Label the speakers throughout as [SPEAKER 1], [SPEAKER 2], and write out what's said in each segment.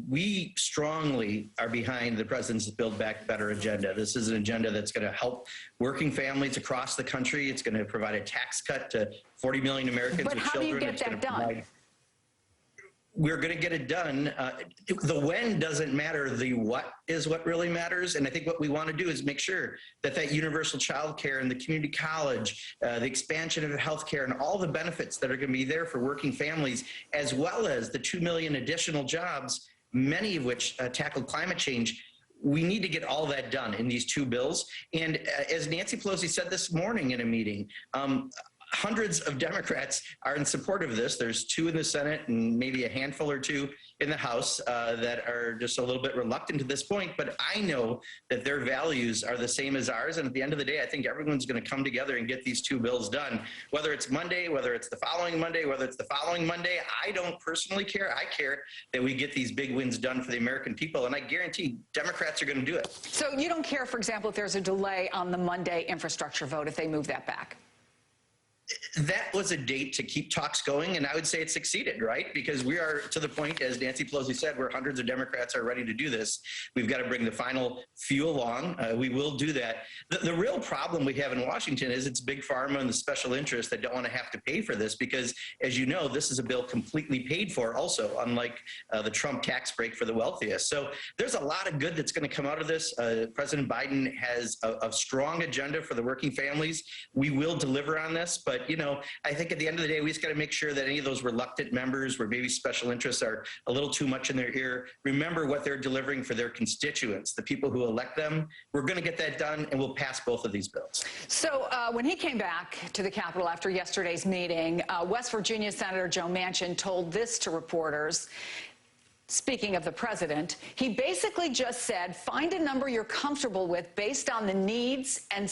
[SPEAKER 1] we strongly are behind the president's Build Back Better agenda. This is an agenda that's going to help working families across the country. It's going to provide a tax cut to 40 million Americans with children.
[SPEAKER 2] But how do you get that done?
[SPEAKER 1] We're going to get it done. The when doesn't matter. The what is what really matters. And I think what we want to do is make sure that that universal child care and the community college, the expansion of health care and all the benefits that are going to be there for working families, as well as the 2 million additional jobs, many of which tackle climate change. We need to get all that done in these two bills. And as Nancy Pelosi said this morning in a meeting, hundreds of Democrats are in support of this. There's 2 in the Senate and maybe a handful or 2 in the House that are just a little bit reluctant to this point. But I know that their values are the same as ours. And at the end of the day, I think everyone's going to come together and get these 2 bills done, whether it's Monday, whether it's the following Monday, whether it's the following Monday. I don't personally care. I care that we get these big wins done for the American people. And I guarantee Democrats are going to do it.
[SPEAKER 2] So you don't care, for example, if there's a delay on the Monday infrastructure vote, if they move that back?
[SPEAKER 1] That was a date to keep talks going, and I would say it succeeded, right? Because we are to the point, as Nancy Pelosi said, where hundreds of Democrats are ready to do this. We've got to bring the final few along. We will do that. The real problem we have in Washington is it's big pharma and the special interests that don't want to have to pay for this because, as you know, this is a bill completely paid for also, unlike the Trump tax break for the wealthiest. So there's a lot of good that's going to come out of this. President Biden has a strong agenda for the working families. We will deliver on this, but you know, I think at the end of the day, we just got to make sure that any of those reluctant members where maybe special interests are a little too much in their ear, remember what they're delivering for their constituents, the people who elect them. We're going to get that done, and we'll pass both of these bills.
[SPEAKER 2] So when he came back to the Capitol after yesterday's meeting, West Virginia Senator Joe Manchin told this to reporters. Speaking of the president, he basically just said, find a number you're comfortable with based on the needs and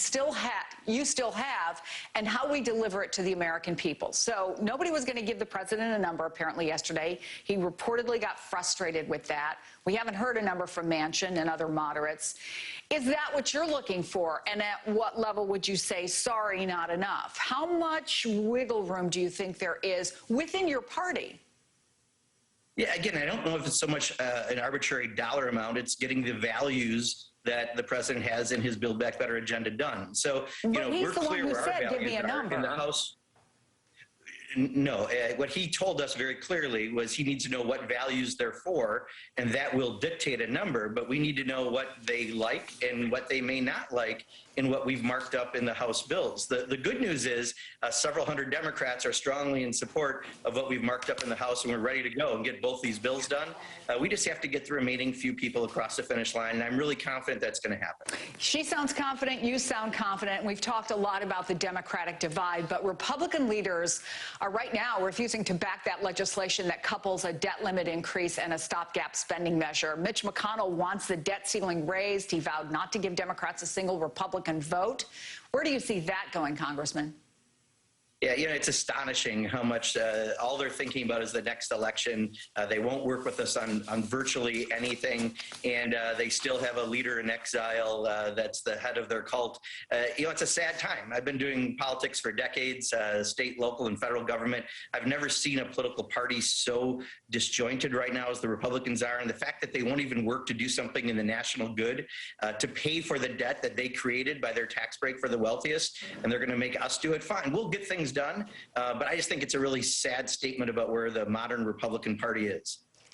[SPEAKER 2] you still have and how we deliver it to the American people. So nobody was going to give the president a number apparently yesterday. He reportedly got frustrated with that. We haven't heard a number from Manchin and other moderates. Is that what you're looking for? And at what level would you say, sorry, not enough? How much wiggle room do you think there is within your party?
[SPEAKER 1] Yeah, again, I don't know if it's so much an arbitrary dollar amount. It's getting the values that the president has in his Build Back Better agenda done. So, you know, we're clear where our values are in the House. No, what he told us very clearly was he needs to know what values they're for, and that will dictate a number, but we need to know what they like and what they may not like in what we've marked up in the House bills. The good news is several hundred Democrats are strongly in support of what we've marked up in the House, and we're ready to go and get both these bills done. We just have to get the remaining few people across the finish line, and I'm really confident that's going to happen.
[SPEAKER 2] She sounds confident. You sound confident. We've talked a lot about the Democratic divide, but Republican leaders are right now refusing to back that legislation that couples a debt limit increase and a stopgap spending measure. Mitch McConnell wants the debt ceiling raised. He vowed not to give Democrats a single Republican vote. Where do you see that going, Congressman?
[SPEAKER 1] Yeah, you know, it's astonishing how much all they're thinking about is the next election. They won't work with us on virtually anything, and they still have a leader in exile that's the head of their cult. You know, it's a sad time. I've been doing politics for decades, state, local, and federal government. I've never seen a political party so disjointed right now as the Republicans are, and the fact that they won't even work to do something in the national good to pay for the debt that they created by their tax break for the wealthiest, and they're going to make us do it. Fine, we'll get things done, but I just think it's a really sad statement about where the modern Republican Party is.